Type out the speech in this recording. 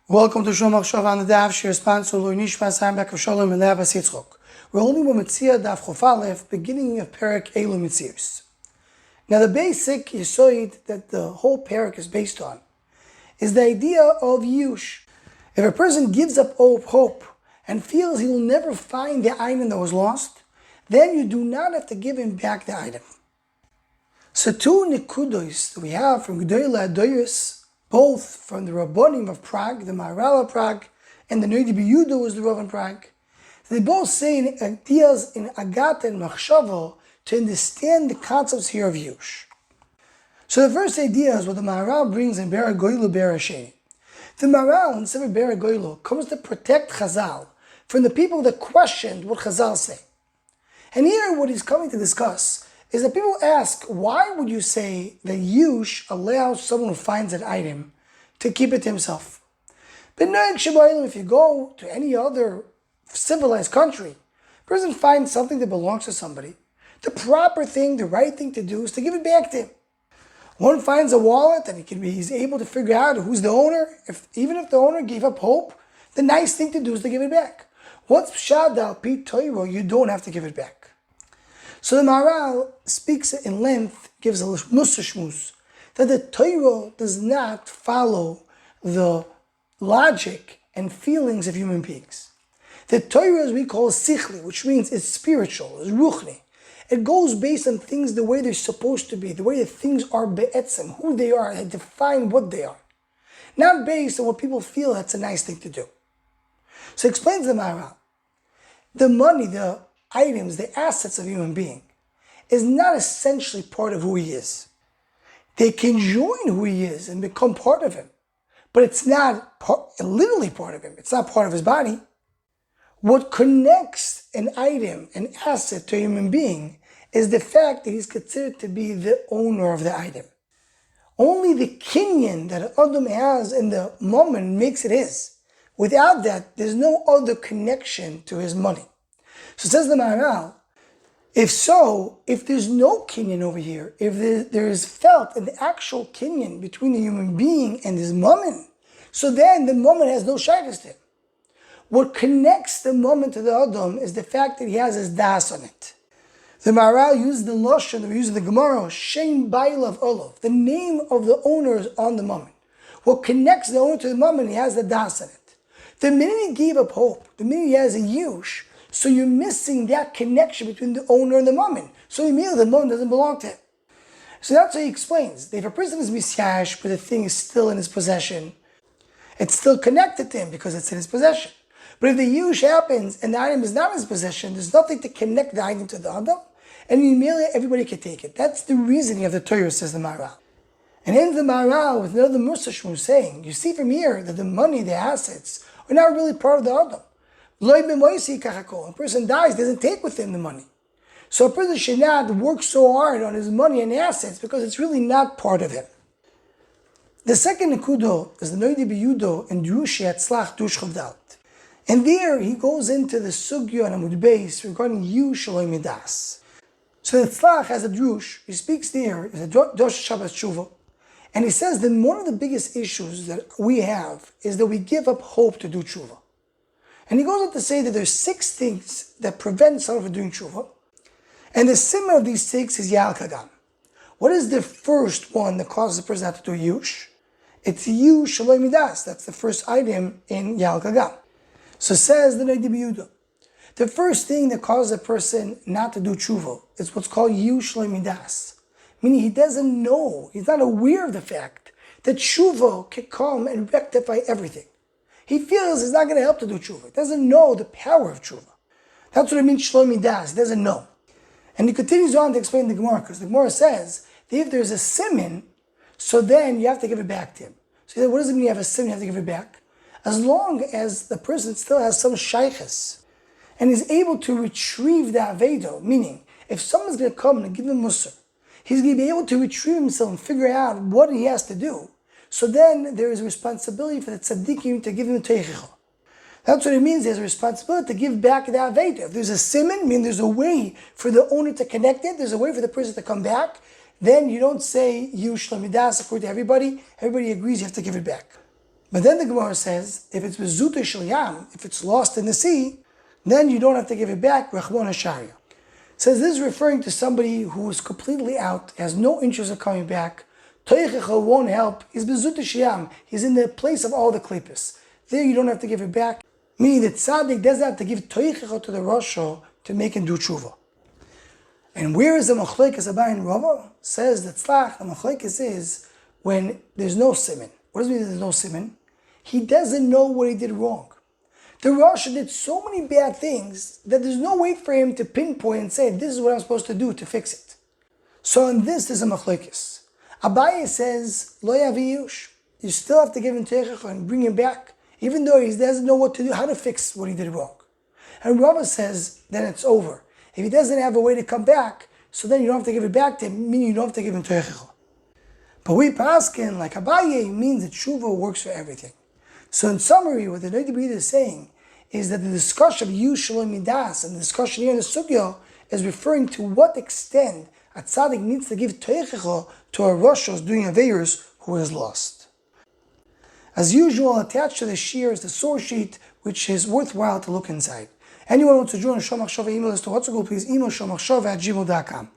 Welcome to Shalom Achshav on the Daf. Shir sponsor Lui Nishmas Hambek of Shalom and Le'avas Yitzchok. We're only with Metzia Daf Chof Aleph, beginning of Perek Elu Metzius. Now the basic yisoid that the whole Perek is based on is the idea of Yush. If a person gives up hope and feels he will never find the item that was lost, then you do not have to give him back the item. So two nikudos that we have from G'dayla Adoyos, both from the Rabbonim of Prague, the Maharal of Prague, and the Noidi B'Yudo was the Rav in Prague. They both say ideas in Agat and Machshava to understand the concepts here of Yush. So the first idea is what the Maharal brings in Bera Goylu Bera Sheni. The Maharal in Sefer Bera Goylu comes to protect Chazal from the people that questioned what Chazal say. And here what he's coming to discuss is that people ask, why would you say that Yush allows someone who finds an item to keep it to himself? But if you go to any other civilized country, a person finds something that belongs to somebody, the proper thing, the right thing to do is to give it back to him. One finds a wallet and he's able to figure out who's the owner. Even if the owner gave up hope, the nice thing to do is to give it back. What's Pshad al Pi Torah, you don't have to give it back. So the Maharal speaks in length, gives a musar shmuz, that the Torah does not follow the logic and feelings of human beings. The Torah, as we call sichli, which means it's spiritual, it's ruchni. It goes based on things the way they're supposed to be, the way that things are be'etzem, who they are, and define what they are. Not based on what people feel that's a nice thing to do. So explains the Maharal, the money, the items, the assets of a human being is not essentially part of who he is. They can join who he is and become part of him, but it's not literally part of him. It's not part of his body. What connects an item, an asset to a human being is the fact that he's considered to be the owner of the item. Only the kinyan that Adam has in the moment makes it his. Without that, there's no other connection to his money. So says the Maharal, if there's no kinyan over here, if there is felt an actual kinyan between the human being and his mammon, so then the mammon has no shaykhs to him. What connects the mammon to the Adam is the fact that he has his das on it. The Maharal uses the Lashon that we use in the Gemara, Shem Bailav Olav, the name of the owner is on the mammon. What connects the owner to the mammon, he has the das on it. The minute he gave up hope, the minute he has a yush, so you're missing that connection between the owner and the mammon. So immediately the mammon doesn't belong to him. So that's what he explains. If a person is misyash, but the thing is still in his possession, it's still connected to him because it's in his possession. But if the yush happens and the item is not in his possession, there's nothing to connect the item to the Adam, and immediately everybody can take it. That's the reasoning of the Torah, says the Maharal. And ends the Maharal with another musar shmuz saying, you see from here that the money, the assets, are not really part of the Adam. A person dies, doesn't take with him the money. So a person should not work so hard on his money and assets because it's really not part of him. The second nekudo is the Noidi B'Yudo and Drushi at Tzlach Dush Chavdalt. And there he goes into the sugya and Amud Beis regarding Yush Shaloi Midas. So the Tzlach has a drush, he speaks there, it's a Dosh Shabbos Tshuva, and he says that one of the biggest issues that we have is that we give up hope to do tshuva. And he goes on to say that there's 6 things that prevent someone from doing tshuva. And the simmer of these 6 is Yal Kagam. What is the first one that causes a person not to do Yush? It's Yush Shaloi Midas. That's the first item in Yal Kagam. So says the Noidi B'Yudo, the first thing that causes a person not to do tshuva is what's called Yush Shaloi Midas. Meaning he doesn't know, he's not aware of the fact that tshuva can come and rectify everything. He feels it's not going to help to do tshuva. He doesn't know the power of tshuva. That's what it means, Shaloi Midas. He doesn't know. And he continues on to explain the Gemara, because the Gemara says that if there's a simin, so then you have to give it back to him. So what does it mean you have a simin, you have to give it back? As long as the person still has some shaykhs, and is able to retrieve the avedo, meaning, if someone's going to come and give him musar, he's going to be able to retrieve himself and figure out what he has to do. So then there is a responsibility for the tzaddikim to give him a teichicha. That's what it means. There's a responsibility to give back the aveda. If there's a siman, meaning there's a way for the owner to connect it, there's a way for the person to come back, then you don't say Yush Lamidas according to everybody. Everybody agrees you have to give it back. But then the Gemara says, if it's bezuta shel yam, if it's lost in the sea, then you don't have to give it back, rachmon hasharia. Says this is referring to somebody who is completely out, has no interest in coming back. Toichecha won't help. He's bezuta shel yam. He's in the place of all the klippos. There you don't have to give it back. Meaning that tzaddik doesn't have to give toichecha to the rasha to make him do tshuva. And where is the machlekes Abai and Rava? Says that Tzlach, the machlekes is when there's no siman. What does it mean there's no siman? He doesn't know what he did wrong. The rasha did so many bad things that there's no way for him to pinpoint and say, this is what I'm supposed to do to fix it. So in this, there's a machlekes. Abai says, lo yaviyush. You still have to give him teichach and bring him back, even though he doesn't know what to do, how to fix what he did wrong. And Rava says, then it's over. If he doesn't have a way to come back, so then you don't have to give it back to him, meaning you don't have to give him teichach. But we paskin, like Abaye, means that tshuva works for everything. So in summary, what the Noda B'Yida is saying is that the discussion of Yu Shalom Midas and the discussion here in the Sugya is referring to what extent a tzaddik needs to give teichecha to a rasha who's doing a Hearos who is lost. As usual, attached to the shir is the source sheet, which is worthwhile to look inside. Anyone who wants to join Shomachshava email list to WhatsApp, please email shomachshava@gmail.com.